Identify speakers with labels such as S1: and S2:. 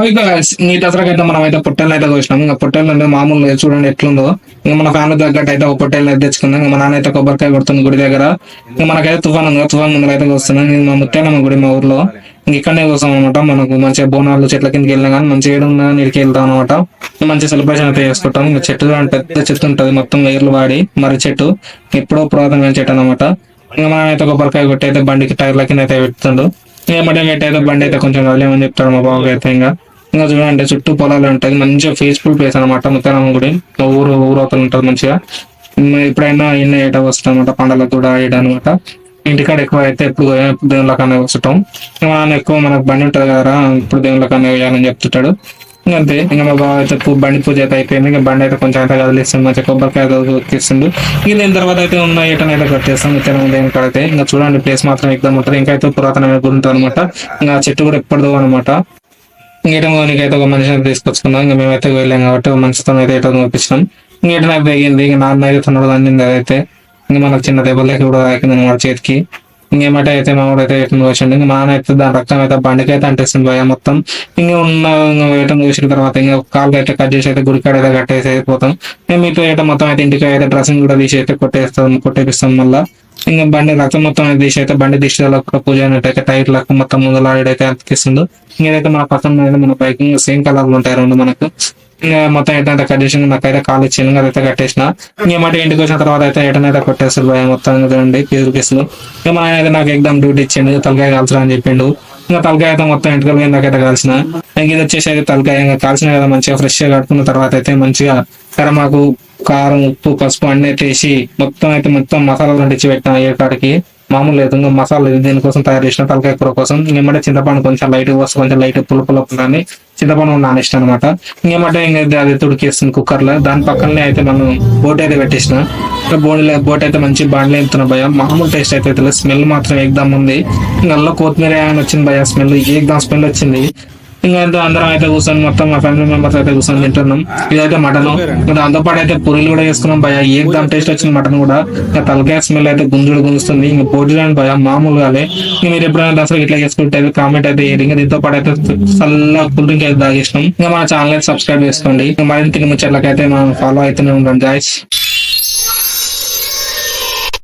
S1: ఇక ఈ దసరాకి అయితే మనం అయితే పొట్టేళ్ళు అయితే కోసినాం. ఇంకా పొట్టేళ్ళు అంటే మామూలు చూడండి ఎట్లుందో. ఇంకా మన ఫ్యామిలీ తగ్గట్టు అయితే ఒక పొట్టేళ్ళు అయితే తెచ్చుకుందాం. ఇంకా మా నాన్న అయితే కొబ్బరికాయ కొడుతుంది గుడి దగ్గర. ఇంకా మనకైతే తుఫాన్ ఉంది, తుఫాన్ ముందర అయితే వస్తున్నాం. ఇంకా మా ముత్యాలమ్మ గుడి మా ఊర్లో ఇంక ఇక్కడనే కోసం అనమాట. మనకు మంచిగా బోనాలు చెట్ల కిందకి వెళ్ళినా కానీ మంచిగా ఏడు నీడికి వెళ్తాం అనమాట. మంచి సెలబ్రేషన్ అయితే చేసుకుంటాం. ఇంకా చెట్టు అంటే పెద్ద చెట్టు ఉంటది, మొత్తం వేర్లు వాడి మరి చెట్టు ఎప్పుడో పురాతనమైన చెట్టు అనమాట. ఇంకా మనం అయితే కొబ్బరికాయ కొట్టి అయితే బండికి టైర్ల కింద అయితే పెడుతుండు. ఇంకా మధ్య అయితే బండి అయితే కొంచెం కదలేమని చెప్తాడు మా బాబు అయితే. ఇంకా చూడండి చుట్టూ పొలాలు ఉంటది, మంచిగా పీస్ఫుల్ ప్లేస్ అనమాట ముత్యాలమ్మ గుడి. ఊరవతలు ఉంటది మంచిగా. ఎప్పుడైనా ఎన్న ఏట వస్తాం అనమాట, పండగలకు కూడా ఏట అనమాట. ఇంటికాడ ఎక్కువ అయితే ఎప్పుడు దేవుళ్ళ కన్నా వస్తుంటాం. మనం ఎక్కువ మనకు బండి ఉంటది కదా, ఇప్పుడు దేవుళ్ళ కన్నా వేయాలని చెప్తుంటాడు. అంతే. ఇంకా మా బాబు అయితే బండి పూజ అయితే అయిపోయింది. ఇంకా బండి అయితే కొంచెం అయితే కదిలిస్తుంది, మంచిగా కొబ్బరికాయ ఎక్కిస్తుంది. ఇంక దీని తర్వాత అయితే ఉన్న ఏటని అయితే కట్టేస్తాం ముత్యాలమ్మ దేవుని కాడైతే. ఇంకా చూడండి ప్లేస్ మాత్రం ఎగ్దమ్ ఉంటుంది. ఇంకా అయితే పురాతనమైన గుడి ఉంటుంది అనమాట. ఇంకా చెట్టు కూడా ఎప్పటిదో అనమాట. ఇంకైతే ఒక మనిషిని తీసుకొచ్చుకున్నాం. ఇంకా మేమైతే వెళ్ళాం కాబట్టి ఒక మనిషితో అయితే ఏటో పంపించినాం. ఇంకేటో అయితే తగ్గింది. ఇంకా నాన్న అయితే తొందరగా అందింది. అదైతే ఇంకా మనకు చిన్న దెబ్బలకి కూడా తాకింది అనమాట చేతికి. ఇంకేమంటే అయితే మా వాడు అయితే ఏటం కోసిండు. ఇంకా మా నాన్న అయితే దాని రక్తం అయితే బండికి అయితే అంటేస్తుంది భయ మొత్తం. ఇంకా ఉన్న ఏటం కోసిన తర్వాత ఇంకా కాలు అయితే కట్ చేసి అయితే గుడికాడ అయితే కట్టేసి అయిపోతాం. మేము ఇటు ఏటం మొత్తం అయితే ఇంటికి అయితే డ్రెస్సింగ్ కూడా తీసి అయితే కొట్టేపిస్తాం మళ్ళీ. ఇంకా బండి రక్తం మొత్తం తీసి అయితే బండి దిష్టిలో కూడా పూజ అయినట్టయితే టైర్లకు మొత్తం ముందలాడైతే అతికిస్తుండు. ఇంకేదైతే మన పక్కన మన బైక్ సేమ్ కలర్లు ఉంటాయి రెండు మనకు. ఇంకా మొత్తం ఎటైతే కట్ చేసి నాకైతే కాలు ఇచ్చింది, అదైతే కట్టేసిన. ఇంకేమంటే ఇంటికి వచ్చిన తర్వాత అయితే ఎటనైతే కొట్టేస్తారు భయ మొత్తం చూడండి పీసులు. ఇంకా మన ఆయన అయితే నాకు ఎగ్జామ్ డ్యూటీ ఇచ్చిండు, తలకాయ కాల్చరా అని చెప్పిండు. ఇంకా తలకాయ అయితే మొత్తం ఇంటికి నాకైతే కాల్చిన. ఇంక ఇది వచ్చేసి అయితే తలకాయ ఇంకా కాల్చిన కదా మంచిగా ఫ్రెష్ గా కట్టుకున్న తర్వాత అయితే మంచిగా కరమాకు, కారం, ఉప్పు, పసుపు అన్ని అయితే వేసి మొత్తం మసాలాలు అంటించి పెట్టిన ఏ కాడికి. మామూలు లేదు, ఇంకా మసాలా దీనికోసం తయారు చేసిన తలకాయ కూర కోసం. ఇంకేమంటే చింతపండు కొంచెం లైట్ వస్తే కొంచెం లైట్ పులుపులని చింతపండు నానేసిన అనమాట. ఇంకేమంటే ఇంకా అది తుడికేస్తుంది కుక్కర్ లో. దాని పక్కనే అయితే మనం బోట్ అయితే పెట్టేసిన. బోట్ అయితే మంచి బాండ్లు వెళ్తున్న భయ. మామూలు టేస్ట్ అయితే తెలియదు, స్మెల్ మాత్రం ఎగ్దాం ఉంది. ఇంకా కొత్తిమీర అని వచ్చింది భయ, స్మెల్ ఎగ్దాం స్మెల్ వచ్చింది. ఇంకా అందరం అయితే కూర్చొని మొత్తం మా ఫ్యామిలీ మెంబర్స్ అయితే కూర్చొని తింటున్నాం. ఇదైతే మటన్. దాంతో పాటు అయితే పూరీలు కూడా చేసుకున్నాం భయ. ఏకదమ్ టేస్ట్ వచ్చింది మటన్ కూడా. ఇంకా తలకాయ స్మెల్ అయితే గుంజుస్తుంది. ఇంకా పోటీ భయ మామూలుగానే. మీరు ఎప్పుడైనా దసరా ఇట్లా చేసుకుంటే కామెంట్ అయితే వేయండి. ఇంకా దీంతో పాటు అయితే చల్ల కూల్ డ్రింక్ అయితే తాగేసినాం. ఇంకా మన ఛానల్ అయితే సబ్స్క్రైబ్ చేసుకోండి. మరింత ముచ్చట్లకైతే మనం ఫాలో అయితేనే ఉండండి గాయ్స్.